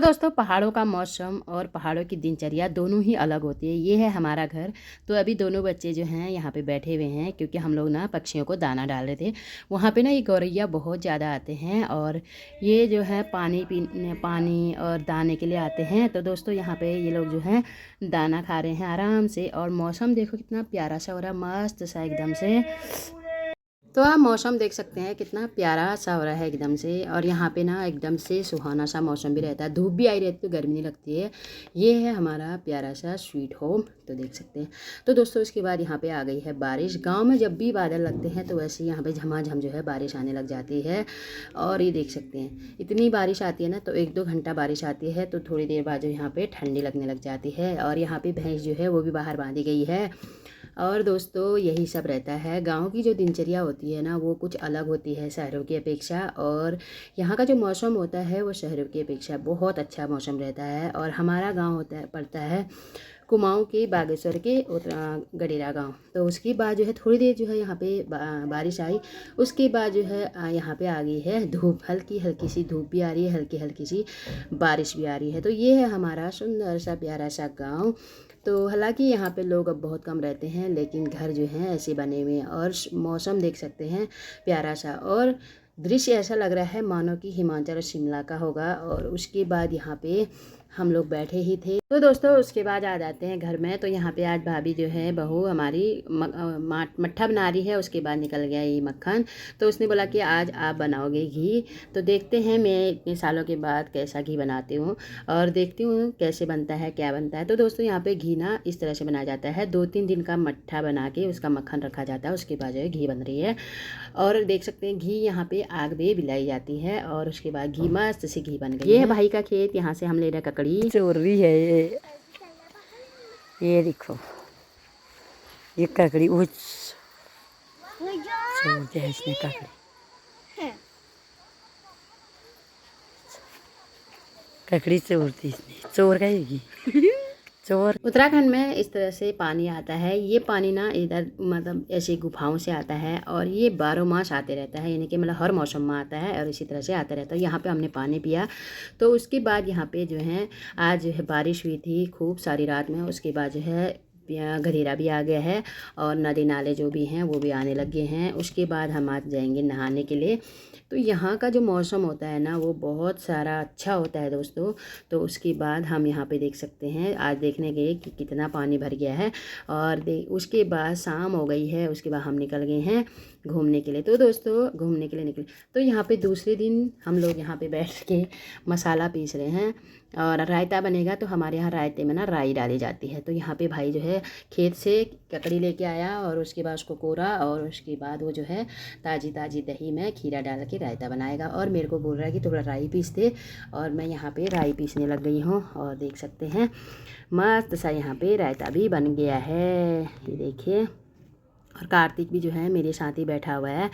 दोस्तों पहाड़ों का मौसम और पहाड़ों की दिनचर्या दोनों ही अलग होती है। ये है हमारा घर। तो अभी दोनों बच्चे जो हैं यहाँ पे बैठे हुए हैं क्योंकि हम लोग ना पक्षियों को दाना डाल रहे थे। वहाँ पे ना ये गौरैया बहुत ज़्यादा आते हैं और ये जो है पानी और दाने के लिए आते हैं। तो दोस्तों यहाँ पे ये लोग जो हैं दाना खा रहे हैं आराम से। और मौसम देखो कितना प्यारा सा हो रहा है, मस्त सा एकदम से। तो आप मौसम देख सकते हैं कितना प्यारा सा हो रहा है एकदम से। और यहाँ पे ना एकदम से सुहाना सा मौसम भी रहता है, धूप भी आई रहती है तो गर्मी नहीं लगती है। ये है हमारा प्यारा सा स्वीट होम, तो देख सकते हैं। तो दोस्तों इसके बाद यहाँ पे आ गई है बारिश। गांव में जब भी बादल लगते हैं तो वैसे यहाँ पे झमाझम जो है बारिश आने लग जाती है। और ये देख सकते हैं इतनी बारिश आती है ना, तो 1-2 घंटा बारिश आती है तो थोड़ी देर बाद जो यहाँ पे ठंडी लगने लग जाती है। और यहाँ पे भैंस जो है वो भी बाहर बांधी गई है। और दोस्तों यही सब रहता है। गांव की जो दिनचर्या होती है ना वो कुछ अलग होती है शहरों की अपेक्षा। और यहाँ का जो मौसम होता है वो शहरों की अपेक्षा बहुत अच्छा मौसम रहता है। और हमारा गांव पड़ता है कुमाऊं के बागेश्वर के गडेरा गांव। तो उसके बाद जो है थोड़ी देर जो है यहाँ पे बारिश आई। उसके बाद जो है यहाँ पे आ गई है धूप, हल्की हल्की सी धूप भी आ रही है, हल्की हल्की सी बारिश भी आ रही है। तो ये है हमारा सुंदर सा प्यारा सा गाँव। तो हालांकि यहाँ पे लोग अब बहुत कम रहते हैं लेकिन घर जो हैं ऐसे बने हुए हैं। और मौसम देख सकते हैं प्यारा सा, और दृश्य ऐसा लग रहा है मानो कि हिमाचल और शिमला का होगा। और उसके बाद यहाँ पे हम लोग बैठे ही थे। तो दोस्तों उसके बाद आ जाते हैं घर में। तो यहाँ पे आज भाभी जो है बहू हमारी मट्ठा बना रही है। उसके बाद निकल गया ये मक्खन। तो उसने बोला कि आज आप बनाओगे घी। तो देखते हैं मैं इतने सालों के बाद कैसा घी बनाती हूँ और देखती हूँ कैसे बनता है, क्या बनता है। तो दोस्तों यहाँ पे घी ना इस तरह से बनाया जाता है। 2-3 दिन का मट्ठा बना के उसका मक्खन रखा जाता है, उसके बाद जो है घी बन रही है। और देख सकते हैं घी यहाँ पे आग में बिलाई जाती है और उसके बाद घी मस्त से घी बन गई। ये है भाई का खेत, यहाँ से हम ले रहे ककड़ी चोर रही है। ये देखो ये ककड़ी वो चोर है इसने ककड़ी चोर थी इसने, चोर कहेगी चोर। उत्तराखंड में इस तरह से पानी आता है। ये पानी ना इधर मतलब ऐसी गुफाओं से आता है और ये 12 मास आते रहता है, यानी कि मतलब हर मौसम में आता है और इसी तरह से आता रहता है। यहाँ पे हमने पानी पिया। तो उसके बाद यहाँ पे जो है आज जो है बारिश हुई थी खूब सारी रात में। उसके बाद जो है गधेरा भी आ गया है और नदी नाले जो भी हैं वो भी आने लगे हैं। उसके बाद हम आज जाएंगे नहाने के लिए। तो यहाँ का जो मौसम होता है ना वो बहुत सारा अच्छा होता है दोस्तों। तो उसके बाद हम यहाँ पे देख सकते हैं, आज देखने गए कि कितना पानी भर गया है। और उसके बाद शाम हो गई है, उसके बाद हम निकल गए हैं घूमने के लिए। तो दोस्तों घूमने के लिए निकले तो यहाँ पे दूसरे दिन हम लोग यहाँ पे बैठ के मसाला पीस रहे हैं और रायता बनेगा। तो हमारे यहाँ रायते में ना राई डाली जाती है। तो यहाँ पे भाई जो है खेत से ककड़ी लेके आया और उसके बाद उसको कोरा और उसके बाद वो जो है ताज़ी ताज़ी दही में खीरा डाल के रायता बनाएगा। और मेरे को बोल रहा है कि थोड़ा राई पीस दे और मैं यहाँ पे राई पीसने लग गई हूँ। और देख सकते हैं मस्त सा यहाँ पे रायता भी बन गया है, ये देखिए। और कार्तिक भी जो है मेरे साथ ही बैठा हुआ है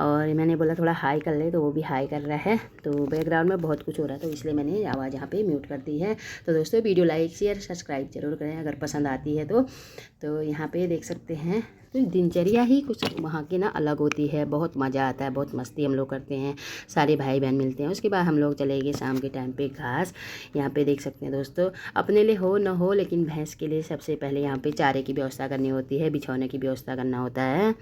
और मैंने बोला थोड़ा हाई कर ले तो वो भी हाई कर रहा है। तो बैकग्राउंड में बहुत कुछ हो रहा है तो इसलिए मैंने आवाज़ यहाँ पे म्यूट कर दी है। तो दोस्तों वीडियो लाइक शेयर सब्सक्राइब जरूर करें अगर पसंद आती है तो यहाँ पे देख सकते हैं। तो दिनचर्या ही कुछ वहाँ की ना अलग होती है, बहुत मज़ा आता है, बहुत मस्ती हम लोग करते हैं, सारे भाई बहन मिलते हैं। उसके बाद हम लोग चले गए शाम के टाइम पे घास। यहाँ पे देख सकते हैं दोस्तों, अपने लिए हो न हो लेकिन भैंस के लिए सबसे पहले यहाँ पे चारे की व्यवस्था करनी होती है, बिछौने की व्यवस्था करना होता है।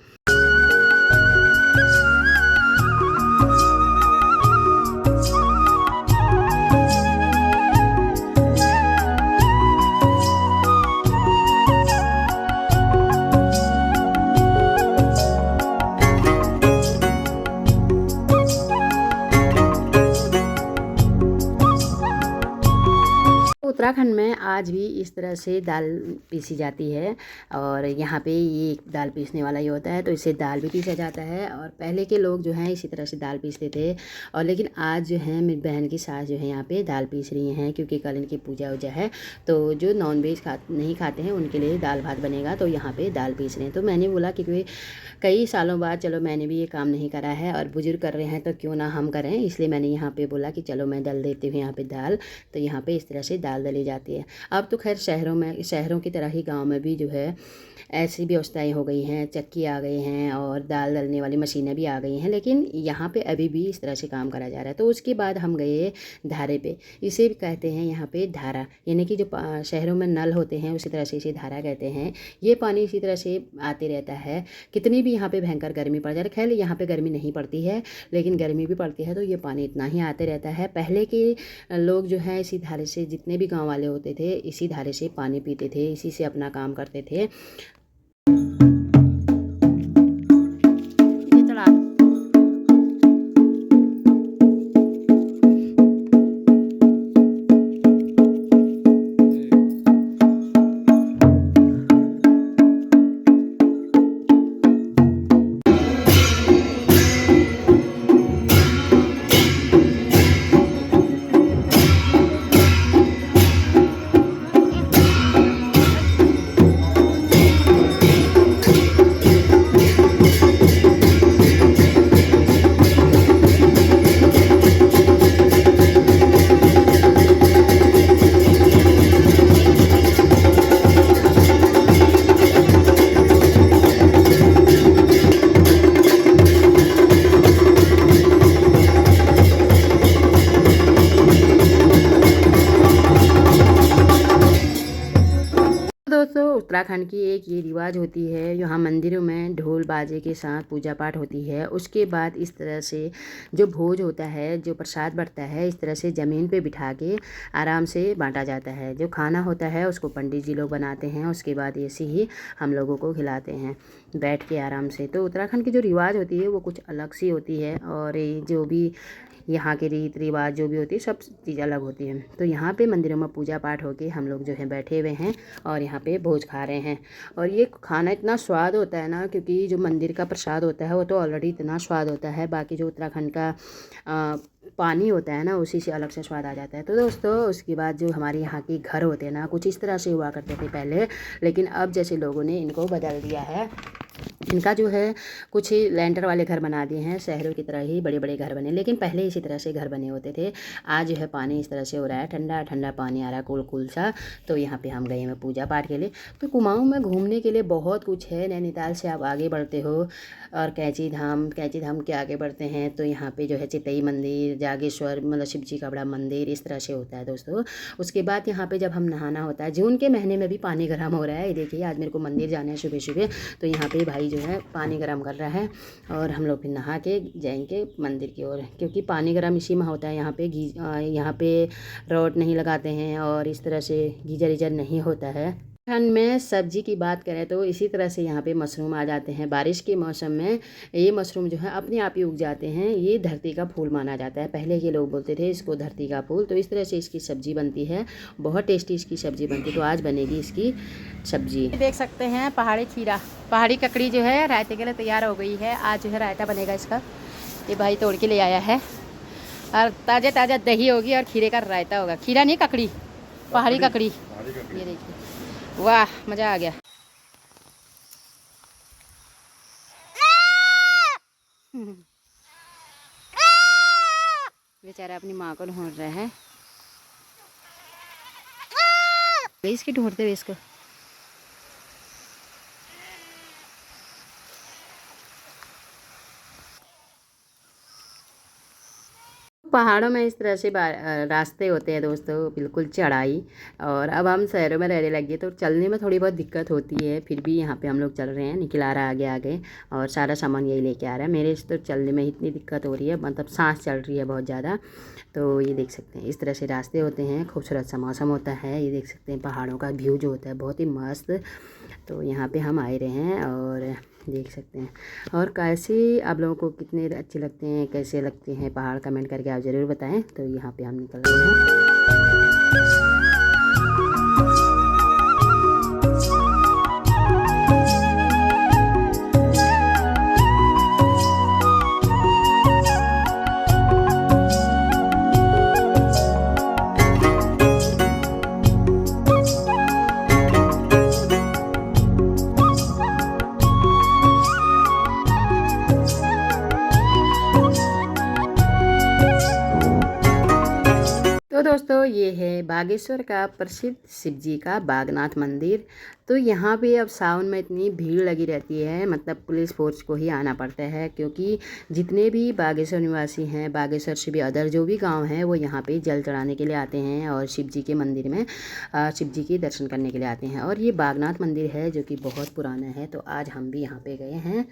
उत्तराखंड में आज भी इस तरह से दाल पीसी जाती है और यहाँ पे ये दाल पीसने वाला ही होता है, तो इससे दाल भी पीसा जाता है। और पहले के लोग जो हैं इसी तरह से दाल पीसते थे। और लेकिन आज जो है मेरी बहन की सास जो है यहाँ पे दाल पीस रही हैं क्योंकि कल इनकी पूजा वूजा है। तो जो नॉनवेज नहीं खाते हैं उनके लिए दाल भात बनेगा, तो यहाँ पर दाल पीस रहे हैं। तो मैंने बोला क्योंकि कई सालों बाद चलो मैंने भी ये काम नहीं करा है और बुजुर्ग कर रहे हैं तो क्यों ना हम करें, इसलिए मैंने यहाँ पर बोला कि चलो मैं दल देती हूँ यहाँ पर दाल। तो यहाँ पर इस तरह से दाल दली ले जाती है। अब तो खैर शहरों की तरह ही गाँव में भी जो है ऐसी व्यवस्थाएं हो गई हैं, चक्की आ गए हैं और दाल दलने वाली मशीनें भी आ गई हैं, लेकिन यहाँ पे अभी भी इस तरह से काम करा जा रहा है। तो उसके बाद हम गए धारे पे। इसे भी कहते हैं यहाँ पे धारा, यानी कि जो शहरों में नल होते हैं उसी तरह से इसे धारा कहते हैं। ये पानी इसी तरह से आते रहता है, कितनी भी यहाँ पे भयंकर गर्मी पड़ जाए। खैर यहाँ पे गर्मी नहीं पड़ती है, लेकिन गर्मी भी पड़ती है तो ये पानी इतना ही आते रहता है। पहले के लोग जो है इसी धारे से, जितने भी गाँव वाले होते थे इसी धारे से पानी पीते थे, इसी से अपना काम करते थे। दोस्तों उत्तराखंड की एक ये रिवाज होती है, यहाँ मंदिरों में ढोल बाजे के साथ पूजा पाठ होती है। उसके बाद इस तरह से जो भोज होता है, जो प्रसाद बढ़ता है, इस तरह से ज़मीन पे बिठा के आराम से बांटा जाता है। जो खाना होता है उसको पंडित जी लोग बनाते हैं, उसके बाद ऐसे ही हम लोगों को खिलाते हैं बैठ के आराम से। तो उत्तराखंड की जो रिवाज होती है वो कुछ अलग सी होती है, और जो भी यहाँ के रीत रिवाज जो भी होती है सब चीज़ अलग होती है। तो यहाँ पे मंदिरों में पूजा पाठ होके हम लोग जो है बैठे हुए हैं और यहाँ पे भोज खा रहे हैं। और ये खाना इतना स्वाद होता है ना, क्योंकि जो मंदिर का प्रसाद होता है वो तो ऑलरेडी इतना स्वाद होता है, बाकी जो उत्तराखंड का पानी होता है ना उसी से अलग से स्वाद आ जाता है। तो दोस्तों उसके बाद जो हमारे यहाँ के घर होते हैं ना कुछ इस तरह से हुआ करते थे पहले, लेकिन अब जैसे लोगों ने इनको बदल दिया है। इनका जो है कुछ ही लेंटर वाले घर बना दिए हैं, शहरों की तरह ही बड़े बड़े घर बने, लेकिन पहले इसी तरह से घर बने होते थे। आज जो है पानी इस तरह से हो रहा है, ठंडा ठंडा पानी आ रहा है कूल कूल सा। तो यहाँ पे हम गए हैं पूजा पाठ के लिए। तो कुमाऊँ में घूमने के लिए बहुत कुछ है। नैनीताल से आप आगे बढ़ते हो और कैंची धाम के आगे बढ़ते हैं तो यहाँ पे जो है चितई मंदिर, जागेश्वर मतलब शिव जी का बड़ा मंदिर इस तरह से होता है दोस्तों। उसके बाद यहाँ पे जब हम नहाना होता है, जून के महीने में भी पानी गर्म हो रहा है। ये देखिए आज मेरे को मंदिर जाना है सुबह सुबह, तो यहाँ पे भाई जो है पानी गर्म कर रहा है और हम लोग फिर नहा के जाएंगे मंदिर की ओर, क्योंकि पानी गर्म इसी में होता है। यहाँ पे रॉड नहीं लगाते हैं और इस तरह से गीजर नहीं होता है। ठंड में सब्जी की बात करें तो इसी तरह से यहाँ पे मशरूम आ जाते हैं। बारिश के मौसम में ये मशरूम जो है अपने आप ही उग जाते हैं। ये धरती का फूल माना जाता है, पहले के लोग बोलते थे इसको धरती का फूल। तो इस तरह से इसकी सब्जी बनती है, बहुत टेस्टी इसकी सब्जी बनती है। तो आज बनेगी इसकी सब्जी। देख सकते हैं पहाड़ी खीरा, पहाड़ी ककड़ी जो है रायते के लिए तैयार हो गई है। आज जो है रायता बनेगा इसका, ये भाई तोड़ के ले आया है। और ताज़ा ताज़ा दही होगी और खीरे का रायता होगा। खीरा नहीं ककड़ी, पहाड़ी ककड़ी। ये देखिए, वाह मज़ा आ गया। बेचारा अपनी माँ को ढूंढ रहा है, इसकी ढूंढते हुए इसको। पहाड़ों में इस तरह से रास्ते होते हैं दोस्तों, बिल्कुल चढ़ाई। और अब हम शहरों में रहने लगे तो चलने में थोड़ी बहुत दिक्कत होती है, फिर भी यहाँ पे हम लोग चल रहे हैं। निकल आ रहा आगे आगे और सारा सामान यही लेके आ रहा है। मेरे तो चलने में इतनी दिक्कत हो रही है, मतलब सांस चल रही है बहुत ज़्यादा। तो ये देख सकते हैं इस तरह से रास्ते होते हैं, खूबसूरत सा मौसम होता है। ये देख सकते हैं पहाड़ों का व्यू जो होता है बहुत ही मस्त। तो यहाँ पे हम आए रहे हैं और देख सकते हैं। और कैसे आप लोगों को कितने अच्छे लगते हैं, कैसे लगते हैं पहाड़, कमेंट करके आप ज़रूर बताएं। तो यहाँ पे हम निकल रहे हैं। तो दोस्तों ये है बागेश्वर का प्रसिद्ध शिव जी का बागनाथ मंदिर। तो यहाँ पे अब सावन में इतनी भीड़ लगी रहती है, मतलब पुलिस फोर्स को ही आना पड़ता है, क्योंकि जितने भी बागेश्वर निवासी हैं, बागेश्वर से भी अदर जो भी गांव हैं, वो यहाँ पे जल चढ़ाने के लिए आते हैं और शिव जी के मंदिर में शिव जी के दर्शन करने के लिए आते हैं। और ये बागनाथ मंदिर है जो कि बहुत पुराना है। तो आज हम भी यहाँ पे गए हैं